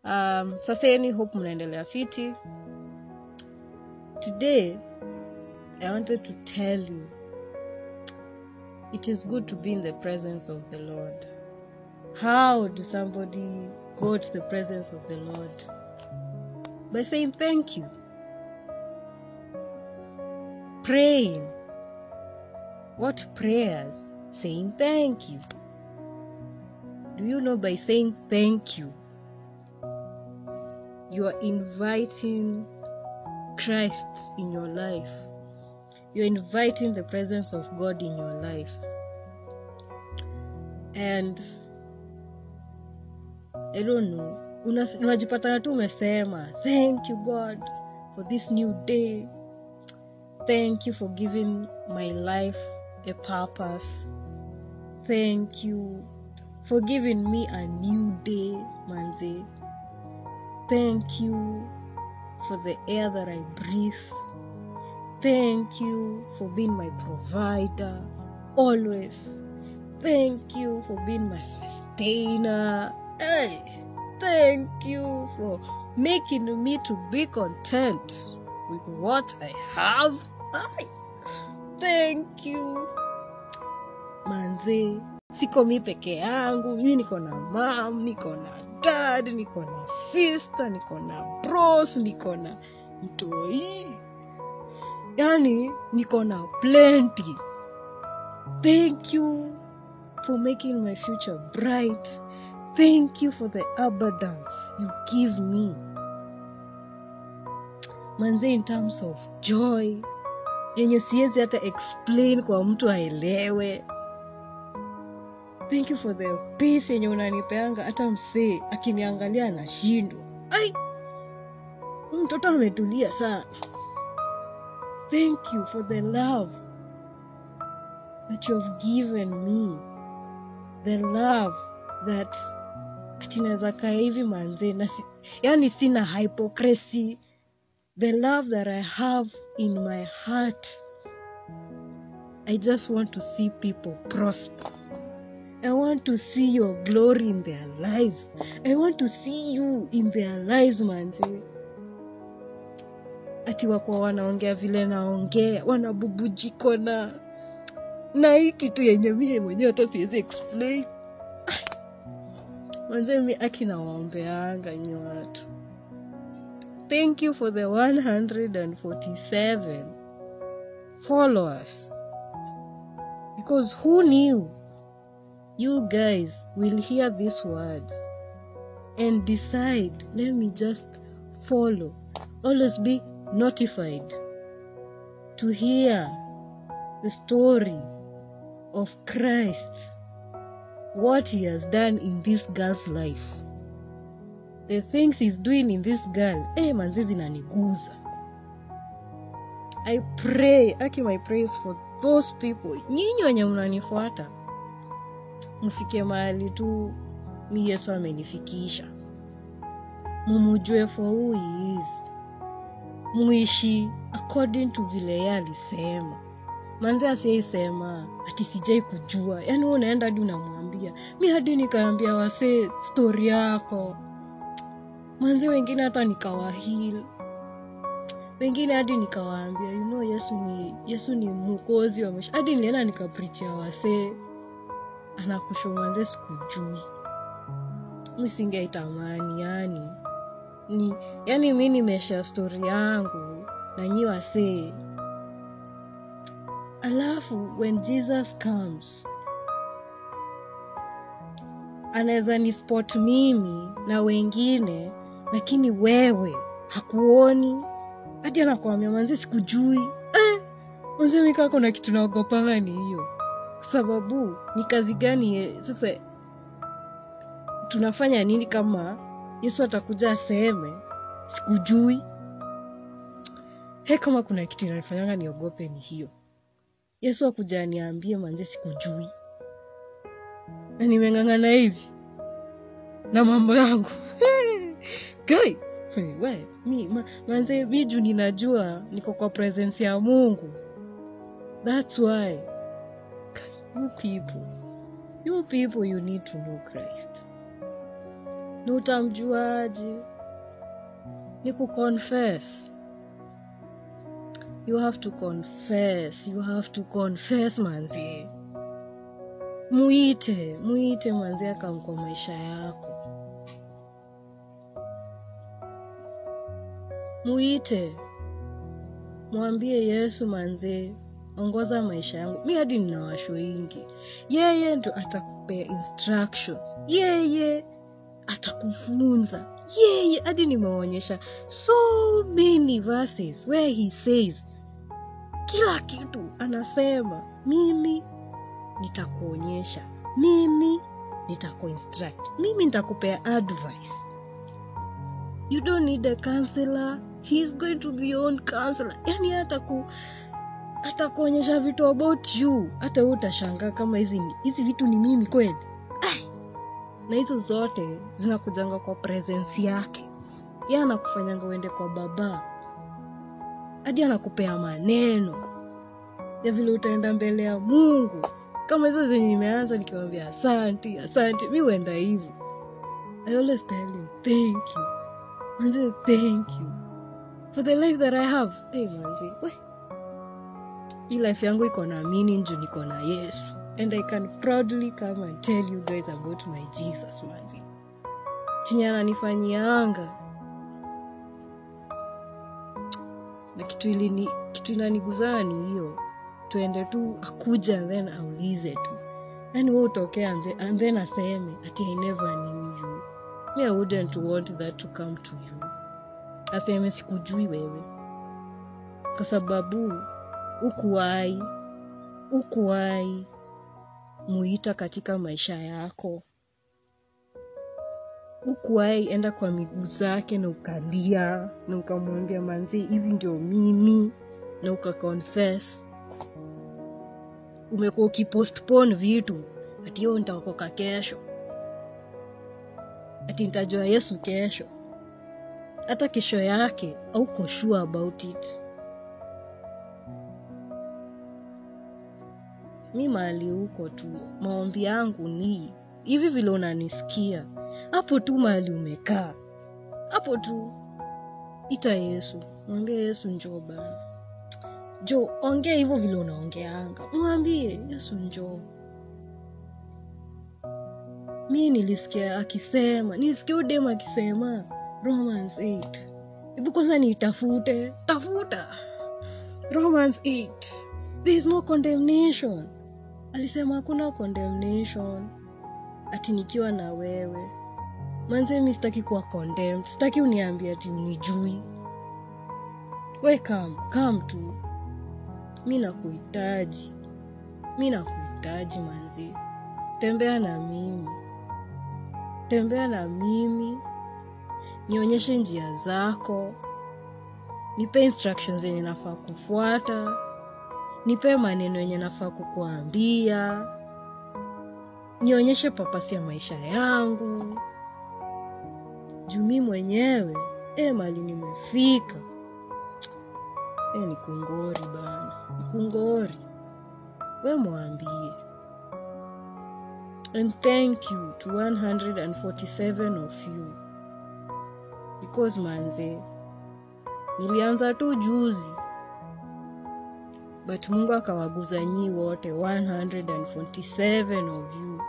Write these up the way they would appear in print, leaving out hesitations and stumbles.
Saseni, hope mnaendelea fiti. Today I wanted to tell you it is good to be in the presence of the Lord. How do somebody go to the presence of the Lord? By saying thank you. Praying. What prayers? Saying thank you. Do you know by saying thank you, you are inviting Christ in your life. You're inviting the presence of God in your life. And I don't know, unajipata tu umesema, thank you God for this new day. Thank you for giving my life a purpose. Thank you for giving me a new day, manze. Thank you for the air that I breathe. Thank you for being my provider, always. Thank you for being my sustainer. Hey, thank you for making me to be content with what I have. Hey, thank you. Manze, siko mi peke yangu, mi niko na mom, niko na dad, niko na sister, niko na bros, niko na mtoi. Yani, niko na plenty. Thank you for making my future bright. Thank you for the abundance you give me. Manze, in terms of joy, yenye siwezi hata explain kwa mtu aelewe. Thank you for the peace yenye unanipeanga hata msee akiniangalia anashindwa. Ai, mtoto ametulia sana. Thank you for the love that you have given me. The love that atinaweza kaa hivi manze na yani sina hypocrisy. The love that I have in my heart. I just want to see people prosper. I want to see your glory in their lives. I want to see you in their lives, manze. Ati wako wanaongea vile naongea, wanabubujiko na hii kitu yenye mimi mwenyewe hata siwezi explain. Manze mimi akina waombeanga nyi watu. Thank you for the 147 followers. Because who knew you guys will hear these words and decide, let me just follow. Always be notified to hear the story of Christ, what he has done in this girl's life, the things he's doing in this girl. Manze zinaniguza. I pray, my praise for those people. Nyinyi wenye mnanifuata, mfike mahali tu mi Yesu amenifikisha. Mumujue for who he is. Muishi according to vile yeye alisema. Manze asiyesema ati sijai kujua. Yani unaenda hadi unamwambia, mi hadi nikaambia wase story yako. Manze wengine hata nikawahil. Wengine hadi nikawaambia, you know Yesu ni mwokozi wa maisha. Hadi nilienda nikapreachia wase anakusho manze sikujui. Mimi singeitamani yani mimi nimeshare story yangu na nyi wase. Alafu when Jesus comes, anaweza ni spot mimi na wengine, lakini wewe hakuoni. Hadi anakuambia manze sikujui. Manze mimi kako na kitu naogopanga ni hiyo. Sababu ni kazi gani sasa tunafanya nini kama Yesu atakuja aseme sikujui? Kama kuna kitu inanifanyanga niogope ni hiyo. Yesu akuja aniambie manze sikujui. Na nimengangana hivi na mambo yangu. Guy, wewe manze biju ninajua niko kwa presence ya Mungu. That's why you people you need to know Christ. Ni utamjuaje? Ni kuconfess. You have to confess manzi. Muite manzi akamko maisha yako. Muite. Mwambie Yesu manzi, ongoza maisha yangu. Mimi hadi nina washo wengi. Yeye ndo atakupea instructions. Yeye atakufunza. Yeye hadi nimeonyesha so many verses where he says kila kitu anasema, mimi nitakuonyesha, mimi nitakuinstruct, mimi nitakupea advice. You don't need a counselor. He's going to be your own counselor. Yani atakuonyesha vitu about you. Hata wewe utashangaa kama hizi vitu ni mimi kweli. Na hizo zote zinakujanga kwa presence yake. Yeye anakufanyanga uende kwa Baba. Hadi anakupea maneno ya vile utaenda mbele ya Mungu. Kama hizo zenye nimeanza nikiwaambia asante, mimi huenda hivyo. I always tell him thank you. Manzi, thank you for the life that I have. Hey manzi, hii life yangu iko na meaning juu niko na Yesu. And I can proudly come and tell you guys about my Jesus manzi. Chenye ananifanyianga. Na kitu inaniguzana ni hiyo. Tuende tu akuja and then aulize tu. Yani wewe utokea and then aseme ati I never knew you. I wouldn't want that to come to you. Aseme sikujui wewe. Kwa sababu ukuwai muita katika maisha yako. Ukuwai enda kwa miguu zake na ukalia na ukamwambia manzi, hivi ndio mimi, na ukaconfess. Umekuwa ukipostpone vitu, ati hiyo nitaokoka kesho, ati nitajua Yesu kesho. Hata kesho yake hauko sure about it. Mimi mahali huko tu, maombi yangu ni hivi vile unanisikia. Hapo tu mahali umekaa, hapo tu ita Yesu. Mwambie Yesu, njoo bana. Njoo, ongea hivyo vile unaongeanga. Mwambie Yesu, njoo. Mimi nilisikia udema akisema Romans 8. Hebu kwanza nitafute. Tafuta Romans 8. There is no condemnation. Alisema hakuna condemnation ati nikiwa na wewe. Manze, mimi sitaki kuwa condemned. Sitaki uniambie ati unijui. Wewe come tu. Mimi nakuhitaji manze. Tembea na mimi. Nionyeshe njia zako. Nipe instructions zenye nafaa kufuata. Nipe maneno yenye nafaa kukuambia. Nionyeshe purpose ya maisha yangu. Juu mimi mwenyewe mali nimefika. Ni kungori bana. Kungori. Wewe mwambie. And thank you to 147 of you. Because manze, nilianza tu juzi. But Mungu akawaguza nyi wote 147 of you.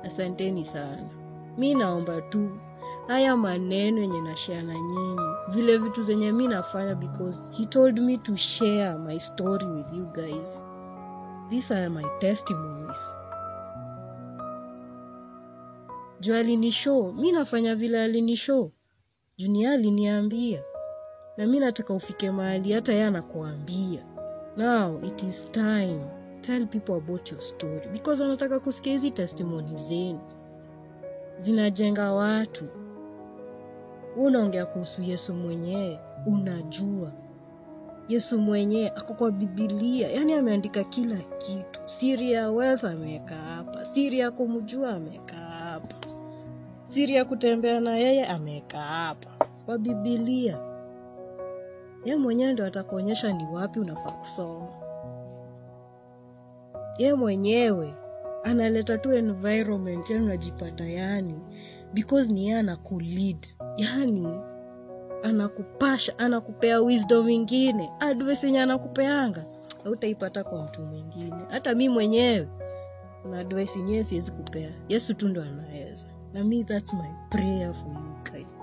Asanteni sana. Mimi naomba tu haya maneno yenye na share na nyinyi, vile vitu zenye mimi nafanya, because he told me to share my story with you guys. These are my testimonies. Juu alinishow, mimi nafanya vile alinishow. Junia aliniambia. Na mimi nataka ufike mahali hata yeye anakuambia. Now it is time. Tell people about your story. Because wanataka kusikia hizi testimony zenu. Zinajenga watu. Unaongea kuhusu Yesu mwenyewe, unajua. Yesu mwenyewe ako kwa Biblia. Yani ameandika kila kitu. Siri ya wealth ameweka hapa. Siri ya kumjua ameweka hapa. Siri ya kutembea na yeye ameweka hapa. Kwa Biblia. Yeye mwenyewe ndo atakuonyesha ni wapi unafaa kusoma. Yeye mwenyewe analeta tu environment, yani unajipata yani because ni yeye anakulead, yani anakupasha, anakupea wisdom ingine. Advice yenye anakupeanga hautaipata kwa mtu mwingine. Hata mimi mwenyewe kuna advice yenyewe siwezi kupea, Yesu tu ndo anaweza. Na me, that's my prayer for you guys.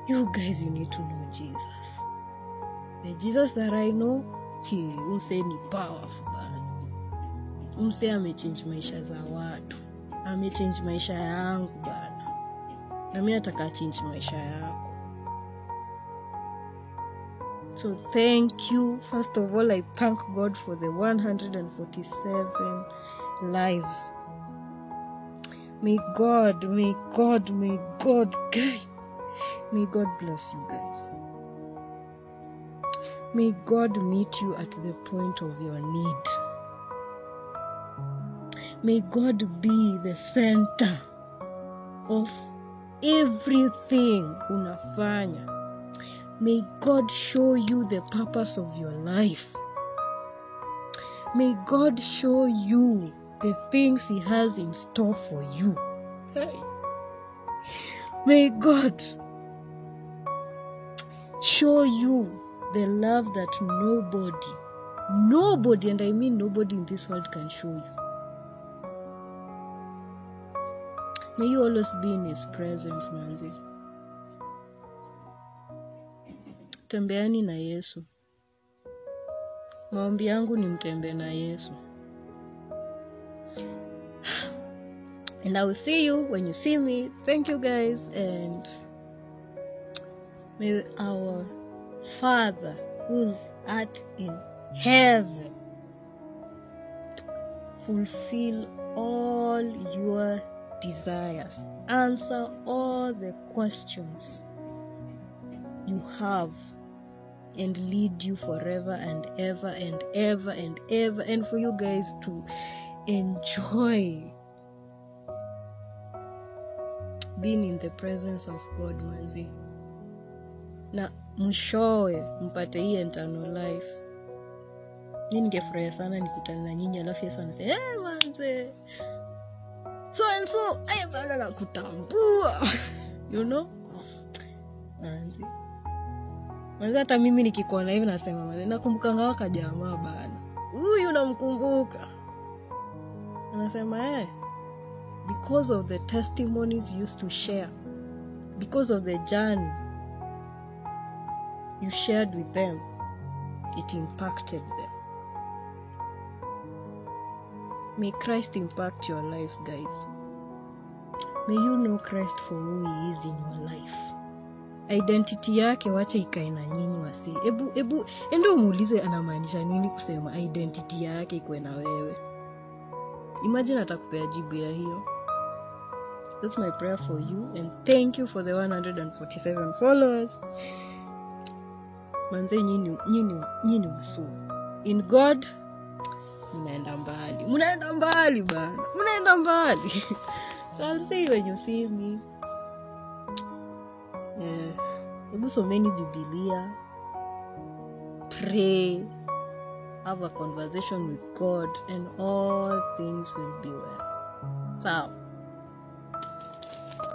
You guys, you need to know Jesus. The Jesus that I know, umse ni powerful bana. Umse amechange maisha za watu, amechange maisha yangu bana, na mimi nataka change maisha yako. So thank you. First of all, I thank God for the 147 lives. May God bless you guys. May God meet you at the point of your need. May God be the center of everything unafanya. May God show you the purpose of your life. May God show you the things He has in store for you. May God show you the love that nobody, and I mean nobody in this world can show you. May you always be in His presence, manzi. Tembeani na Yesu. Maombi yangu ni mtembe na Yesu. And I will see you when you see me. Thank you guys, and may our Father who's art in heaven fulfill all your desires, answer all the questions you have, and lead you forever and ever and ever and ever, and for you guys to enjoy being in the presence of God, manzi. Na mshowe mpate hii eternal life. Mimi ningefurahia sana nikutane na nyinyi, alafu Yesu anasema, manze, so and so, bado nakutambua. You know? Manzi. Manzi, hata mimi nikikuona hivi nasema, manzi, nakumbuka ngawaka jamaa bana. Huyu namkumbuka. Anasema, because of the testimonies you used to share, because of the journey you shared with them, it impacted them. May Christ impact your lives, guys. May you know Christ for who He is in your life. Identity yake wacha ikae na nyinyi wasi. Ebu endo muulize anamaanisha nini kusema identity yake iko na wewe. Imagine atakupea jibu ya hiyo. That's my prayer for you, and thank you for the 147 followers. Manze, nyinyi wasu. In God, mnaenda mbali bana. Mnaenda mbali. So I'll see you when you see me. Ebu someni Biblia. Pray. Have a conversation with God, and all things will be well. Ciao.